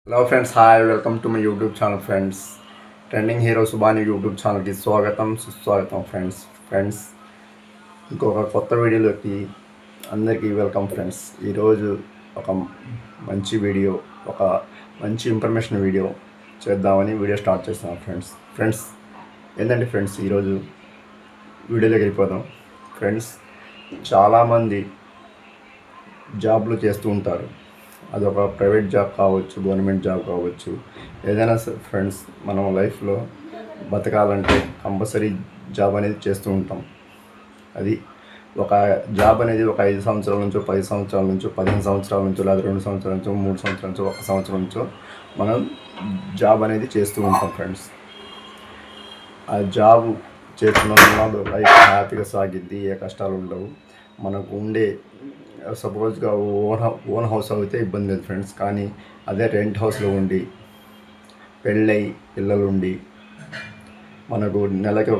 Hello friends, hi, welcome to my YouTube channel friends. Trending hero Subani YouTube ఛానల్కి స్వాగతం సుస్వాగతం friends. ఇంకొక కొత్త వీడియోలోకి అందరికీ వెల్కమ్ ఫ్రెండ్స్. ఈరోజు ఒక మంచి వీడియో, ఒక మంచి ఇన్ఫర్మేషన్ వీడియో చేద్దామని వీడియో స్టార్ట్ చేస్తున్నాం ఫ్రెండ్స్. ఏంటంటే ఫ్రెండ్స్, ఈరోజు వీడియోలోకి వెళ్ళిపోదాం. ఫ్రెండ్స్, చాలామంది జాబ్లు చేస్తూ ఉంటారు. అదొక ప్రైవేట్ జాబ్ కావచ్చు, గవర్నమెంట్ జాబ్ కావచ్చు, ఏదైనా ఫ్రెండ్స్, మనం లైఫ్లో బతకాలంటే కంపల్సరీ జాబ్ అనేది చేస్తూ ఉంటాం. అది ఒక జాబ్ అనేది ఒక 5 సంవత్సరాల నుంచో, 10 సంవత్సరాల నుంచో, 15 సంవత్సరాల నుంచో, లేదా 2 సంవత్సరాల నుంచో, 3 సంవత్సరాల నుంచో, 1 సంవత్సరం నుంచో మనం జాబ్ అనేది చేస్తూ ఉంటాం ఫ్రెండ్స్. ఆ జాబ్ చేస్తున్న లైఫ్ హ్యాపీగా సాగిద్ది, ఏ కష్టాలు ఉండవు. మనకు ఉండే సపోజ్గా ఓన్ హౌస్ అయితే ఇబ్బంది లేదు ఫ్రెండ్స్. కానీ అదే రెంట్ హౌస్లో ఉండి, పెళ్ళై పిల్లలు ఉండి, మనకు నెలకి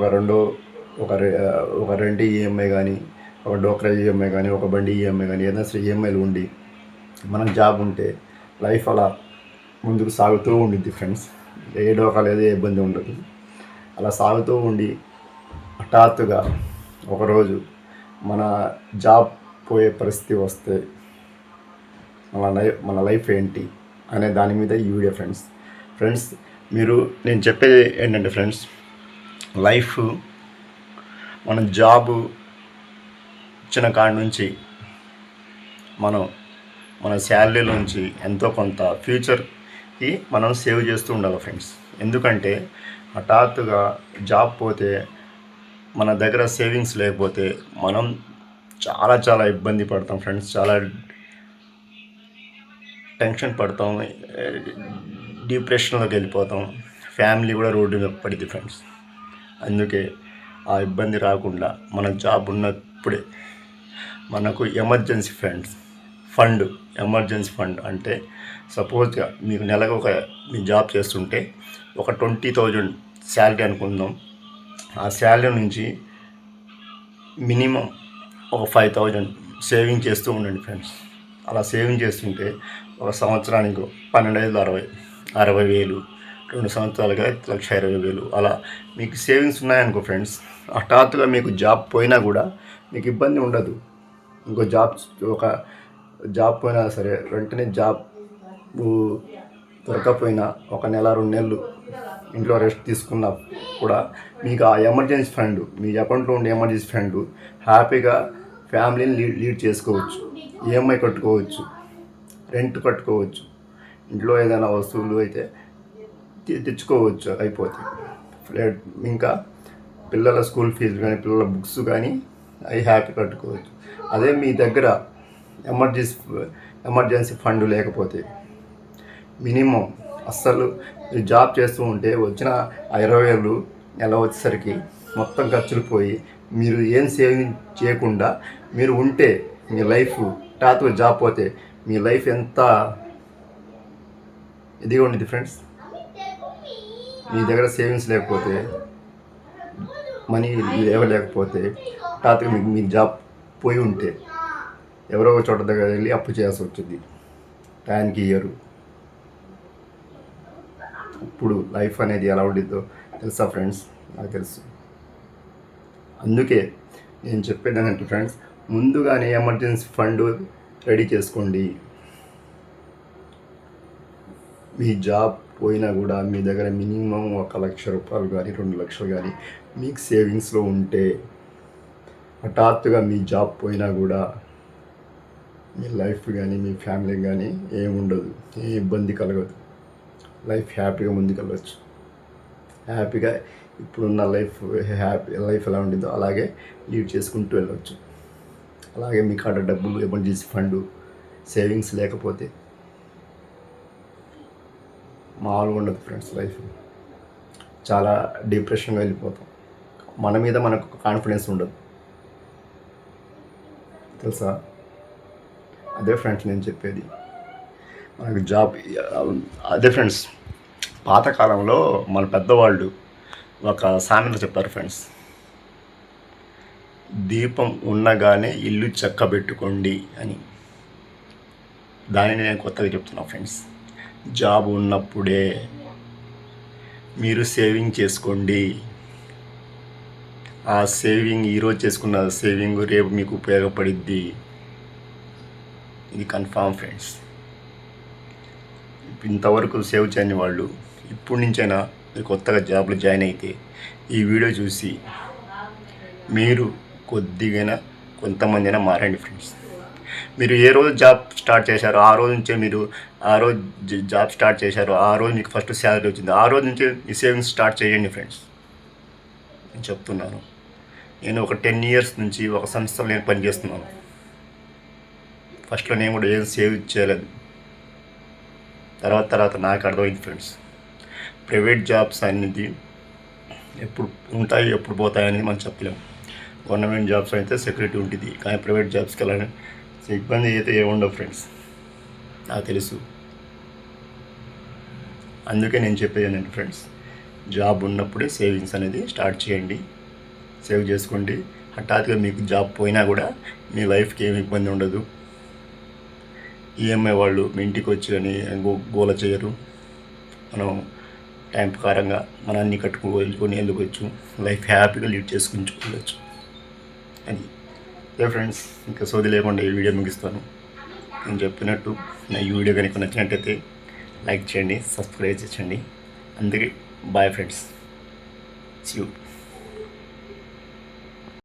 ఒక రెంట్ ఈఎంఐ కానీ, ఒక డోక్రా ఈఎంఐ కానీ, ఒక బండి ఈఎంఐ కానీ, ఏదైనా సరే ఈఎంఐలు ఉండి మనకు జాబ్ ఉంటే లైఫ్ అలా ముందుకు సాగుతూ ఉండిద్ది ఫ్రెండ్స్. ఏ డోకా లేదు, ఏ ఇబ్బంది ఉండదు. అలా సాగుతూ ఉండి హఠాత్తుగా ఒకరోజు మన జాబ్ పోయే పరిస్థితి వస్తే మన లైఫ్ ఏంటి అనే దాని మీద ఈ వీడియో ఫ్రెండ్స్. నేను చెప్పేది ఏంటంటే ఫ్రెండ్స్, లైఫ్ మన జాబు ఇచ్చిన కాడి నుంచి మన శాలరీలోంచి ఎంతో కొంత ఫ్యూచర్కి మనం సేవ్ చేస్తూ ఉండాలి ఫ్రెండ్స్. ఎందుకంటే హఠాత్తుగా జాబ్ పోతే, మన దగ్గర సేవింగ్స్ లేకపోతే మనం చాలా ఇబ్బంది పడతాం ఫ్రెండ్స్. చాలా టెన్షన్ పడతాం, డిప్రెషన్లోకి వెళ్ళిపోతాం. ఫ్యామిలీ కూడా రోడ్డు మీద పడింది ఫ్రెండ్స్. అందుకే ఆ ఇబ్బంది రాకుండా మన జాబ్ ఉన్నప్పుడే మనకు ఎమర్జెన్సీ ఫండ్ అంటే, సపోజ్గా మీకు నెలకు మీ జాబ్ చేస్తుంటే ఒక 20,000 శాలరీ అనుకుందాం. ఆ శాలరీ నుంచి మినిమం ఒక 5,000 సేవింగ్ చేస్తూ ఉండండి ఫ్రెండ్స్. అలా సేవింగ్ చేస్తుంటే ఒక సంవత్సరానికి 12,60,000, 2 సంవత్సరాలుగా 1,20,000 అలా మీకు సేవింగ్స్ ఉన్నాయనుకో ఫ్రెండ్స్, హఠాత్తుగా మీకు జాబ్ పోయినా కూడా మీకు ఇబ్బంది ఉండదు. ఒక జాబ్ పోయినా సరే వెంటనే జాబ్ దొరకపోయినా ఒక నెల 2 నెలలు ఇంట్లో రెస్ట్ తీసుకున్నా కూడా మీకు ఆ ఎమర్జెన్సీ ఫండ్, మీ అకౌంట్లో ఉండే ఎమర్జెన్సీ ఫండ్ హ్యాపీగా ఫ్యామిలీని లీడ్ చేసుకోవచ్చు. ఈఎంఐ కట్టుకోవచ్చు, రెంట్ కట్టుకోవచ్చు, ఇంట్లో ఏదైనా వస్తువులు అయితే తెచ్చుకోవచ్చు అయిపోతే. ఇంకా పిల్లల స్కూల్ ఫీజు కానీ, పిల్లల బుక్స్ కానీ అవి హ్యాపీ కట్టుకోవచ్చు. అదే మీ దగ్గర ఎమర్జెన్సీ ఫండ్ లేకపోతే మినిమం అస్సలు జాబ్ చేస్తూ ఉంటే వచ్చిన 20,000 నెల వచ్చేసరికి మొత్తం ఖర్చులు పోయి, మీరు ఏం సేవింగ్ చేయకుండా మీరు ఉంటే మీ లైఫ్ టాత్గా జాబ్ పోతే మీ లైఫ్ ఎంత ఇదిగా ఉండేది ఫ్రెండ్స్. మీ దగ్గర సేవింగ్స్ లేకపోతే, మనీ లేకపోతే టాత్గా మీ జాబ్ పోయి ఉంటే ఎవరో ఒక చోట దగ్గర వెళ్ళి అప్పు చేయాల్సి వచ్చింది. టైంకి ఇయ్యరు. ఇప్పుడు లైఫ్ అనేది ఎలా ఉండిద్దో తెలుసా ఫ్రెండ్స్? నాకు తెలుసు. అందుకే నేను చెప్పేది ఏంటంటే ఫ్రెండ్స్, ముందుగానే ఎమర్జెన్సీ ఫండ్ రెడీ చేసుకోండి. మీ జాబ్ పోయినా కూడా మీ దగ్గర మినిమం 1,00,000 కానీ, 2 లక్షలు కానీ మీకు సేవింగ్స్లో ఉంటే హఠాత్తుగా మీ జాబ్ పోయినా కూడా మీ లైఫ్ కానీ, మీ ఫ్యామిలీ కానీ ఏముండదు, ఏ ఇబ్బంది కలగదు. లైఫ్ హ్యాపీగా ముందుకెళ్ళవచ్చు. హ్యాపీగా ఇప్పుడున్న లైఫ్ ఎలా ఉండిందో అలాగే లీడ్ చేసుకుంటూ వెళ్ళవచ్చు. అలాగే మీ కాడ డబ్బులు, ఎమర్జెన్సీ ఫండ్, సేవింగ్స్ లేకపోతే మామూలుగా ఉండదు ఫ్రెండ్స్. లైఫ్ చాలా డిప్రెషన్గా వెళ్ళిపోతాం. మన మీద మనకు కాన్ఫిడెన్స్ ఉండదు తెలుసా? అదే ఫ్రెండ్స్ నేను చెప్పేది. మనకు జాబ్ అదే ఫ్రెండ్స్. పాతకాలంలో మన పెద్దవాళ్ళు ఒక సామెత చెప్పారు ఫ్రెండ్స్, దీపం ఉండగానే ఇల్లు చక్కబెట్టుకోండి అని. దానిని నేను కొత్తగా చెప్తున్నాను ఫ్రెండ్స్. జాబ్ ఉన్నప్పుడే మీరు సేవింగ్ చేసుకోండి. ఆ సేవింగ్ ఈరోజు చేసుకున్న సేవింగ్ రేపు మీకు ఉపయోగపడిద్ది. ఇది కన్ఫామ్ ఫ్రెండ్స్. ఇంతవరకు సేవ్ చేయని వాళ్ళు ఇప్పటి నుంచైనా మీరు కొత్తగా జాబ్లో జాయిన్ అయితే ఈ వీడియో చూసి మీరు కొద్దిగా కొంతమందినా మారండి ఫ్రెండ్స్. మీరు ఏ రోజు జాబ్ స్టార్ట్ చేశారో ఆ రోజు నుంచే మీరు జాబ్ స్టార్ట్ చేశారో ఆ రోజు మీకు ఫస్ట్ శాలరీ వచ్చింది, ఆ రోజు నుంచే మీ సేవింగ్స్ స్టార్ట్ చేయండి ఫ్రెండ్స్. నేను చెప్తున్నాను. నేను ఒక 10 ఇయర్స్ నుంచి ఒక సంస్థలో నేను పనిచేస్తున్నాను. ఫస్ట్లో నేను కూడా ఏం సేవ్ చేయలేదు. తర్వాత నాకు అర్థమైంది ఫ్రెండ్స్. ప్రైవేట్ జాబ్స్ అనేది ఎప్పుడు ఉంటాయి ఎప్పుడు పోతాయి అనేది మనం చెప్పలేము. గవర్నమెంట్ జాబ్స్ అయితే సెక్యూరిటీ ఉంటుంది, కానీ ప్రైవేట్ జాబ్స్కి వెళ్ళాలని ఇబ్బంది అయితే ఏముండవు ఫ్రెండ్స్, నాకు తెలుసు. అందుకే నేను చెప్పేది ఏంటంటే ఫ్రెండ్స్, జాబ్ ఉన్నప్పుడే సేవింగ్స్ అనేది స్టార్ట్ చేయండి, సేవ్ చేసుకోండి. హఠాత్తుగా మీకు జాబ్ పోయినా కూడా మీ లైఫ్కి ఏమి ఇబ్బంది ఉండదు. ఈఎంఐ వాళ్ళు మీ ఇంటికి వచ్చి అని గోల చేయరు. మనం టైం ప్రకారంగా మన అన్ని కట్టుకొని వెళ్ళవచ్చు, లైఫ్ హ్యాపీగా లీడ్ చేసుకుంటూ అది. ఏ ఫ్రెండ్స్, ఇంకా సోది లేకుండా ఈ వీడియో ముగిస్తాను. నేను చెప్పినట్టు నా ఈ వీడియో కనుక నచ్చినట్టయితే లైక్ చేయండి, సబ్స్క్రైబ్ చేయండి. అందుకే బాయ్ ఫ్రెండ్స్, సీ యూ.